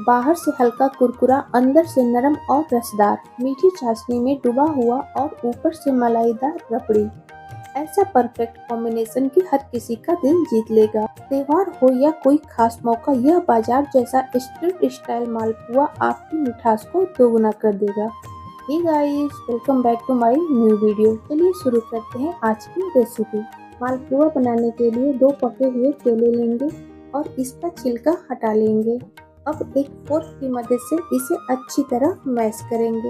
बाहर से हल्का कुरकुरा, अंदर से नरम और रसदार, मीठी चाशनी में डूबा हुआ और ऊपर से मलाईदार रबड़ी। ऐसा परफेक्ट कॉम्बिनेशन कि हर किसी का दिल जीत लेगा। त्योहार हो या कोई खास मौका, यह बाजार जैसा स्ट्रीट स्टाइल मालपुआ आपकी मिठास को दोगुना कर देगा। Hey guys, welcome back to my new video. चलिए शुरू करते हैं आज की रेसिपी। मालपुआ बनाने के लिए 2 पके हुए केले लेंगे और इसका छिलका हटा लेंगे। अब एक फोर्क की मदद से इसे अच्छी तरह मैश करेंगे।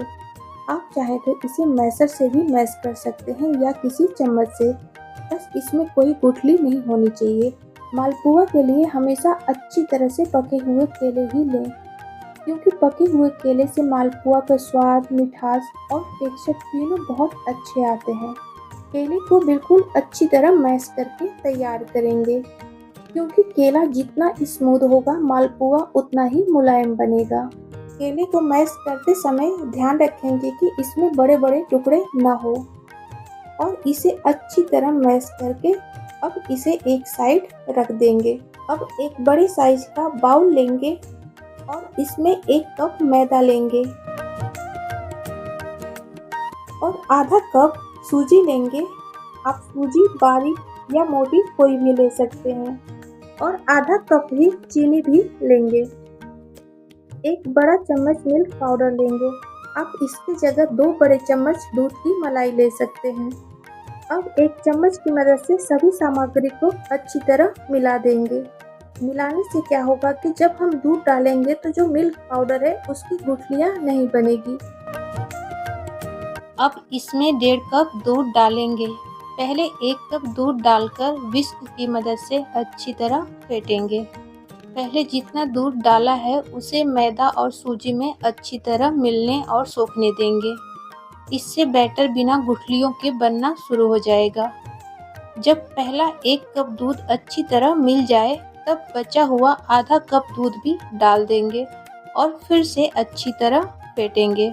आप चाहें तो इसे मैशर से भी मैश कर सकते हैं या किसी चम्मच से, बस इसमें कोई गुठली नहीं होनी चाहिए। मालपुआ के लिए हमेशा अच्छी तरह से पके हुए केले ही लें, क्योंकि पके हुए केले से मालपुआ का स्वाद, मिठास और टेक्सचर तीनों बहुत अच्छे आते हैं। केले को बिल्कुल अच्छी तरह मैश करके तैयार करेंगे, क्योंकि केला जितना स्मूथ होगा मालपुआ उतना ही मुलायम बनेगा। केले को मैश करते समय ध्यान रखेंगे कि इसमें बड़े बड़े टुकड़े न हो और इसे अच्छी तरह मैश करके अब इसे एक साइड रख देंगे। अब एक बड़े साइज का बाउल लेंगे और इसमें 1 कप मैदा लेंगे और आधा कप सूजी लेंगे। आप सूजी बारीक या मोटी कोई भी ले सकते हैं और आधा कप ही चीनी भी लेंगे। 1 बड़ा चम्मच मिल्क पाउडर लेंगे। आप इसकी जगह 2 बड़े चम्मच दूध की मलाई ले सकते हैं। अब 1 चम्मच की मदद से सभी सामग्री को अच्छी तरह मिला देंगे। मिलाने से क्या होगा कि जब हम दूध डालेंगे तो जो मिल्क पाउडर है उसकी गुठलियाँ नहीं बनेगी। अब इसमें 1.5 कप दूध डालेंगे। पहले 1 कप दूध डालकर विस्क की मदद से अच्छी तरह फेंटेंगे। पहले जितना दूध डाला है उसे मैदा और सूजी में अच्छी तरह मिलने और सोखने देंगे। इससे बैटर बिना गुठलियों के बनना शुरू हो जाएगा। जब पहला 1 कप दूध अच्छी तरह मिल जाए तब बचा हुआ आधा कप दूध भी डाल देंगे और फिर से अच्छी तरह फेंटेंगे।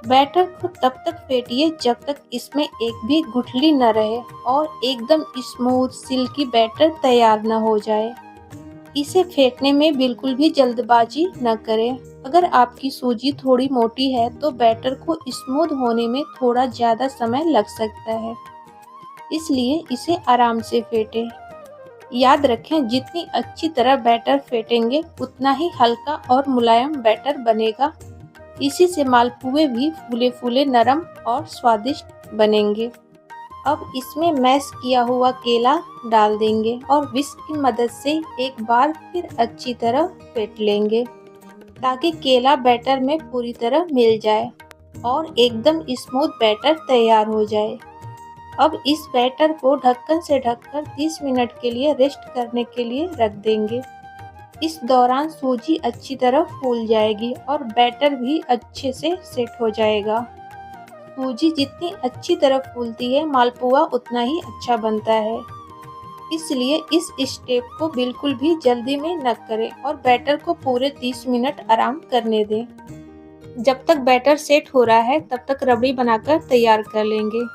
बैटर को तब तक फेंटिए जब तक इसमें एक भी गुठली न रहे और एकदम स्मूथ सिल्की बैटर तैयार न हो जाए। इसे फेंटने में बिल्कुल भी जल्दबाजी न करें। अगर आपकी सूजी थोड़ी मोटी है तो बैटर को स्मूथ होने में थोड़ा ज़्यादा समय लग सकता है, इसलिए इसे आराम से फेंटें। याद रखें, जितनी अच्छी तरह बैटर फेंटेंगे उतना ही हल्का और मुलायम बैटर बनेगा। इसी से मालपुए भी फूले फूले, नरम और स्वादिष्ट बनेंगे। अब इसमें मैश किया हुआ केला डाल देंगे और विस्क की मदद से एक बार फिर अच्छी तरह फेंट लेंगे, ताकि केला बैटर में पूरी तरह मिल जाए और एकदम स्मूथ बैटर तैयार हो जाए। अब इस बैटर को ढक्कन से ढककर 30 मिनट के लिए रेस्ट करने के लिए रख देंगे। इस दौरान सूजी अच्छी तरह फूल जाएगी और बैटर भी अच्छे से सेट हो जाएगा। सूजी जितनी अच्छी तरह फूलती है मालपुआ उतना ही अच्छा बनता है, इसलिए इस स्टेप को बिल्कुल भी जल्दी में न करें और बैटर को पूरे 30 मिनट आराम करने दें। जब तक बैटर सेट हो रहा है तब तक रबड़ी बनाकर तैयार कर लेंगे।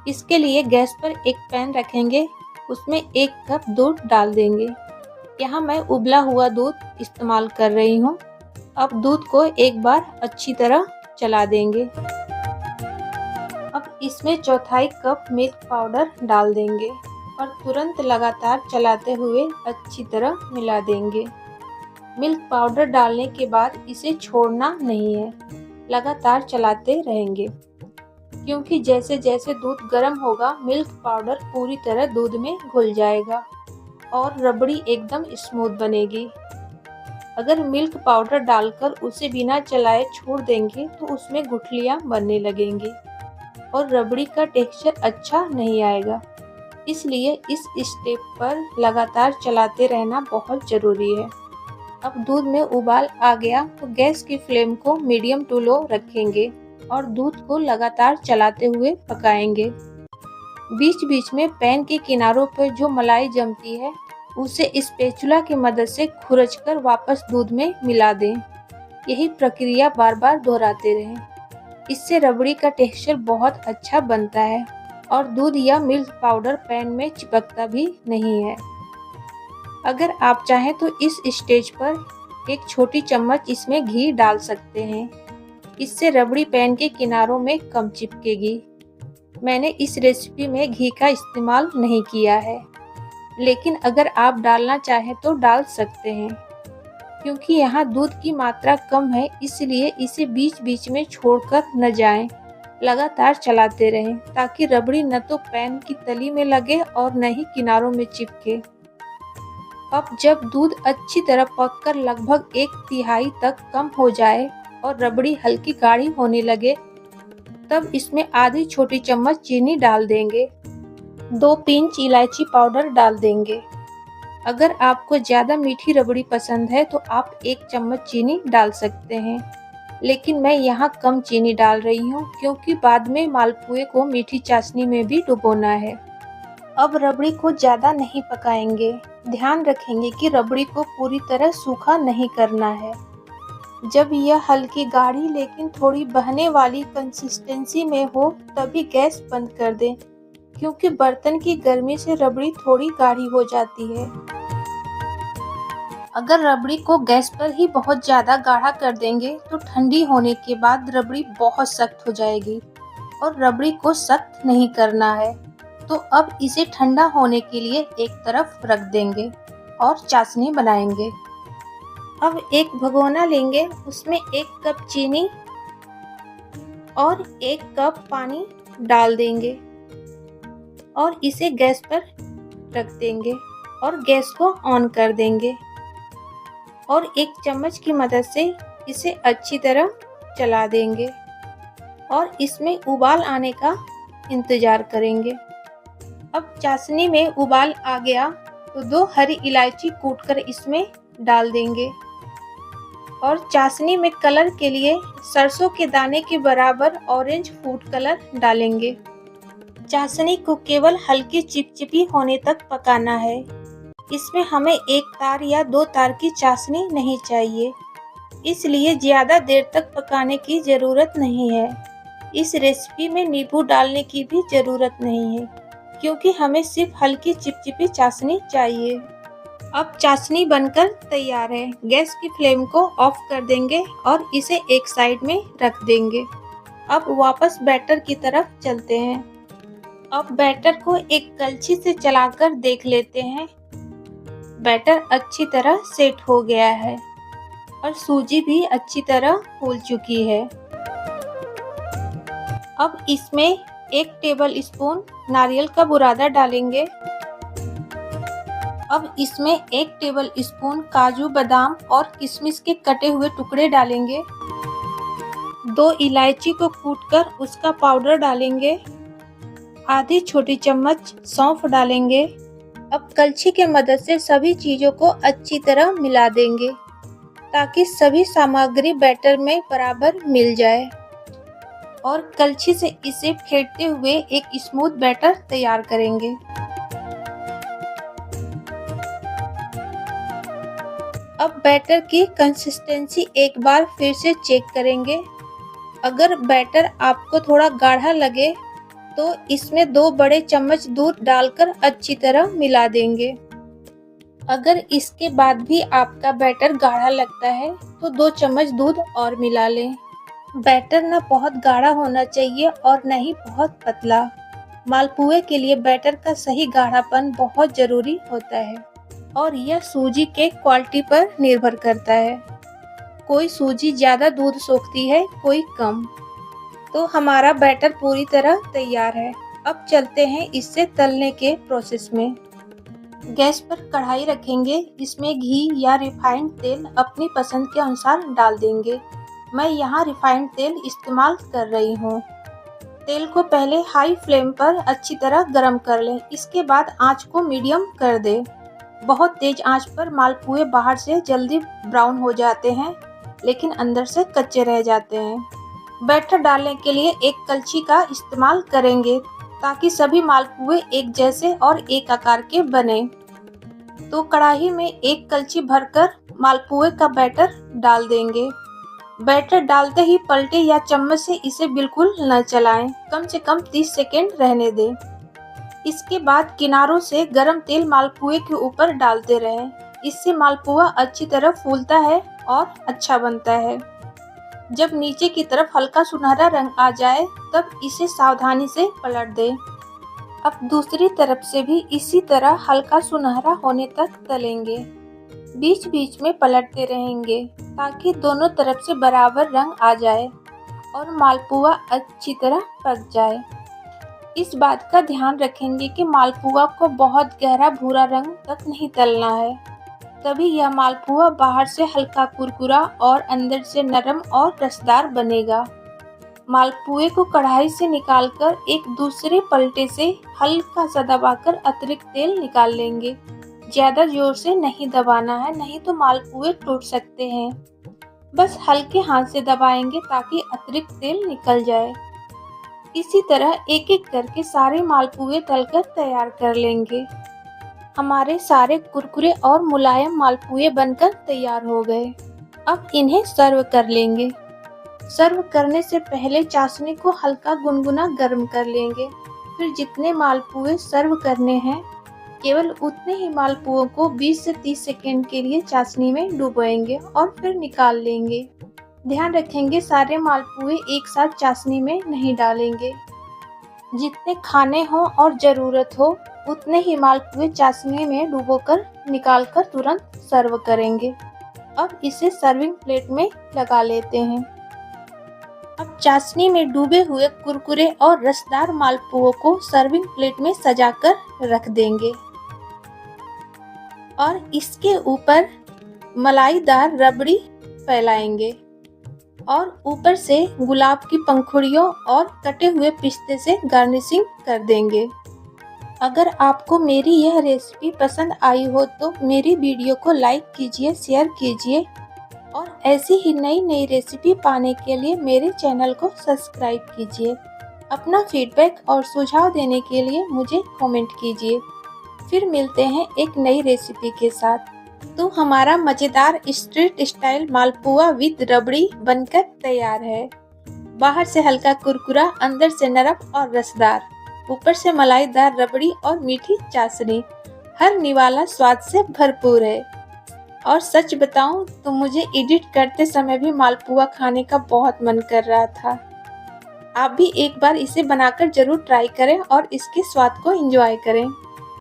इसके लिए गैस पर एक पैन रखेंगे, उसमें 1 कप दूध डाल देंगे। यहाँ मैं उबला हुआ दूध इस्तेमाल कर रही हूँ। अब दूध को एक बार अच्छी तरह चला देंगे। अब इसमें 1/4 कप मिल्क पाउडर डाल देंगे और तुरंत लगातार चलाते हुए अच्छी तरह मिला देंगे। मिल्क पाउडर डालने के बाद इसे छोड़ना नहीं है, लगातार चलाते रहेंगे, क्योंकि जैसे जैसे दूध गर्म होगा मिल्क पाउडर पूरी तरह दूध में घुल जाएगा और रबड़ी एकदम स्मूथ बनेगी। अगर मिल्क पाउडर डालकर उसे बिना चलाए छोड़ देंगे तो उसमें गुठलियाँ बनने लगेंगी और रबड़ी का टेक्सचर अच्छा नहीं आएगा। इसलिए इस स्टेप पर लगातार चलाते रहना बहुत ज़रूरी है। अब दूध में उबाल आ गया तो गैस की फ्लेम को मीडियम टू लो रखेंगे और दूध को लगातार चलाते हुए पकाएंगे। बीच बीच में पैन के किनारों पर जो मलाई जमती है उसे स्पैचुला की मदद से खुरचकर वापस दूध में मिला दें। यही प्रक्रिया बार बार दोहराते रहें। इससे रबड़ी का टेक्सचर बहुत अच्छा बनता है और दूध या मिल्क पाउडर पैन में चिपकता भी नहीं है। अगर आप चाहें तो इस स्टेज पर एक छोटी चम्मच इसमें घी डाल सकते हैं। इससे रबड़ी पैन के किनारों में कम चिपकेगी। मैंने इस रेसिपी में घी का इस्तेमाल नहीं किया है, लेकिन अगर आप डालना चाहें तो डाल सकते हैं। क्योंकि यहाँ दूध की मात्रा कम है, इसलिए इसे बीच बीच में छोड़कर न जाएं। लगातार चलाते रहें ताकि रबड़ी न तो पैन की तली में लगे और न ही किनारों में चिपके। अब जब दूध अच्छी तरह पककर लगभग 1/3 तक कम हो जाए और रबड़ी हल्की गाढ़ी होने लगे, तब इसमें आधी छोटी चम्मच चीनी डाल देंगे। 2 पिंच इलायची पाउडर डाल देंगे। अगर आपको ज़्यादा मीठी रबड़ी पसंद है तो आप 1 चम्मच चीनी डाल सकते हैं, लेकिन मैं यहाँ कम चीनी डाल रही हूँ क्योंकि बाद में मालपुए को मीठी चाशनी में भी डुबोना है। अब रबड़ी को ज़्यादा नहीं पकाएंगे। ध्यान रखेंगे कि रबड़ी को पूरी तरह सूखा नहीं करना है। जब यह हल्की गाढ़ी लेकिन थोड़ी बहने वाली कंसिस्टेंसी में हो तभी गैस बंद कर दें, क्योंकि बर्तन की गर्मी से रबड़ी थोड़ी गाढ़ी हो जाती है। अगर रबड़ी को गैस पर ही बहुत ज़्यादा गाढ़ा कर देंगे तो ठंडी होने के बाद रबड़ी बहुत सख्त हो जाएगी और रबड़ी को सख्त नहीं करना है। तो अब इसे ठंडा होने के लिए एक तरफ रख देंगे और चाशनी बनाएंगे। अब एक भगोना लेंगे, उसमें 1 कप चीनी और 1 कप पानी डाल देंगे और इसे गैस पर रख देंगे और गैस को ऑन कर देंगे और 1 चम्मच की मदद से इसे अच्छी तरह चला देंगे और इसमें उबाल आने का इंतज़ार करेंगे। अब चाशनी में उबाल आ गया तो 2 हरी इलायची कूटकर इसमें डाल देंगे और चाशनी में कलर के लिए सरसों के दाने के बराबर ऑरेंज फूड कलर डालेंगे। चाशनी को केवल हल्की चिपचिपी होने तक पकाना है। इसमें हमें 1 तार या 2 तार की चाशनी नहीं चाहिए, इसलिए ज़्यादा देर तक पकाने की ज़रूरत नहीं है। इस रेसिपी में नींबू डालने की भी ज़रूरत नहीं है, क्योंकि हमें सिर्फ हल्की चिपचिपी चाशनी चाहिए। अब चाशनी बनकर तैयार है। गैस की फ्लेम को ऑफ कर देंगे और इसे एक साइड में रख देंगे। अब वापस बैटर की तरफ चलते हैं। अब बैटर को एक कलछी से चलाकर देख लेते हैं। बैटर अच्छी तरह सेट हो गया है और सूजी भी अच्छी तरह फूल चुकी है। अब इसमें 1 टेबल स्पून नारियल का बुरादा डालेंगे। अब इसमें 1 टेबल स्पून काजू, बादाम और किशमिश के कटे हुए टुकड़े डालेंगे। 2 इलायची को कूटकर उसका पाउडर डालेंगे। आधी छोटी चम्मच सौंफ डालेंगे। अब कलछी के मदद से सभी चीज़ों को अच्छी तरह मिला देंगे ताकि सभी सामग्री बैटर में बराबर मिल जाए और कलछी से इसे फेंटते हुए एक स्मूथ बैटर तैयार करेंगे। अब बैटर की कंसिस्टेंसी एक बार फिर से चेक करेंगे। अगर बैटर आपको थोड़ा गाढ़ा लगे तो इसमें 2 बड़े चम्मच दूध डालकर अच्छी तरह मिला देंगे। अगर इसके बाद भी आपका बैटर गाढ़ा लगता है तो 2 चम्मच दूध और मिला लें। बैटर न बहुत गाढ़ा होना चाहिए और न ही बहुत पतला। मालपुए के लिए बैटर का सही गाढ़ापन बहुत ज़रूरी होता है और यह सूजी के क्वालिटी पर निर्भर करता है। कोई सूजी ज़्यादा दूध सोखती है, कोई कम। तो हमारा बैटर पूरी तरह तैयार है। अब चलते हैं इससे तलने के प्रोसेस में। गैस पर कढ़ाई रखेंगे। इसमें घी या रिफाइंड तेल अपनी पसंद के अनुसार डाल देंगे। मैं यहाँ रिफाइंड तेल इस्तेमाल कर रही हूँ। तेल को पहले हाई फ्लेम पर अच्छी तरह गरम कर लें। इसके बाद आंच को मीडियम कर दें। बहुत तेज आंच पर मालपुए बाहर से जल्दी ब्राउन हो जाते हैं, लेकिन अंदर से कच्चे रह जाते हैं। बैटर डालने के लिए एक कलछी का इस्तेमाल करेंगे ताकि सभी मालपुए एक जैसे और एक आकार के बने। तो कढ़ाई में 1 कलछी भरकर मालपुए का बैटर डाल देंगे। बैटर डालते ही पलटे या चम्मच से इसे बिल्कुल न चलाएं। कम से कम 30 सेकेंड रहने दें। इसके बाद किनारों से गरम तेल मालपुए के ऊपर डालते रहें। इससे मालपुआ अच्छी तरह फूलता है और अच्छा बनता है। जब नीचे की तरफ हल्का सुनहरा रंग आ जाए तब इसे सावधानी से पलट दें। अब दूसरी तरफ से भी इसी तरह हल्का सुनहरा होने तक तलेंगे। बीच बीच में पलटते रहेंगे ताकि दोनों तरफ से बराबर रंग आ जाए और मालपुआ अच्छी तरह पक जाए। इस बात का ध्यान रखेंगे कि मालपुआ को बहुत गहरा भूरा रंग तक नहीं तलना है, तभी यह मालपुआ बाहर से हल्का कुरकुरा और अंदर से नरम और रसदार बनेगा। मालपुए को कढ़ाई से निकालकर एक दूसरे पलटे से हल्का सा दबाकर अतिरिक्त तेल निकाल लेंगे। ज्यादा जोर से नहीं दबाना है, नहीं तो मालपुए टूट सकते हैं। बस हल्के हाथ से दबाएंगे ताकि अतिरिक्त तेल निकल जाए। इसी तरह एक एक करके सारे मालपुए तलकर तैयार कर लेंगे। हमारे सारे कुरकुरे और मुलायम मालपुए बनकर तैयार हो गए। अब इन्हें सर्व कर लेंगे। सर्व करने से पहले चाशनी को हल्का गुनगुना गर्म कर लेंगे। फिर जितने मालपुए सर्व करने हैं, केवल उतने ही मालपुओं को 20 से 30 सेकंड के लिए चाशनी में डुबोएंगे और फिर निकाल लेंगे। ध्यान रखेंगे सारे मालपुए एक साथ चाशनी में नहीं डालेंगे। जितने खाने हो और ज़रूरत हो उतने ही मालपुए चाशनी में डुबोकर निकालकर तुरंत सर्व करेंगे। अब इसे सर्विंग प्लेट में लगा लेते हैं। अब चाशनी में डूबे हुए कुरकुरे और रसदार मालपुओं को सर्विंग प्लेट में सजाकर रख देंगे और इसके ऊपर मलाईदार रबड़ी फैलाएंगे और ऊपर से गुलाब की पंखुड़ियों और कटे हुए पिस्ते से गार्निशिंग कर देंगे। अगर आपको मेरी यह रेसिपी पसंद आई हो तो मेरी वीडियो को लाइक कीजिए, शेयर कीजिए और ऐसी ही नई नई रेसिपी पाने के लिए मेरे चैनल को सब्सक्राइब कीजिए। अपना फीडबैक और सुझाव देने के लिए मुझे कमेंट कीजिए। फिर मिलते हैं एक नई रेसिपी के साथ। तो हमारा मज़ेदार स्ट्रीट स्टाइल मालपुआ विद रबड़ी बनकर तैयार है। बाहर से हल्का कुरकुरा, अंदर से नरम और रसदार, ऊपर से मलाईदार रबड़ी और मीठी चाशनी, हर निवाला स्वाद से भरपूर है। और सच बताऊं तो मुझे एडिट करते समय भी मालपुआ खाने का बहुत मन कर रहा था। आप भी एक बार इसे बनाकर जरूर ट्राई करें और इसके स्वाद को एंजॉय करें।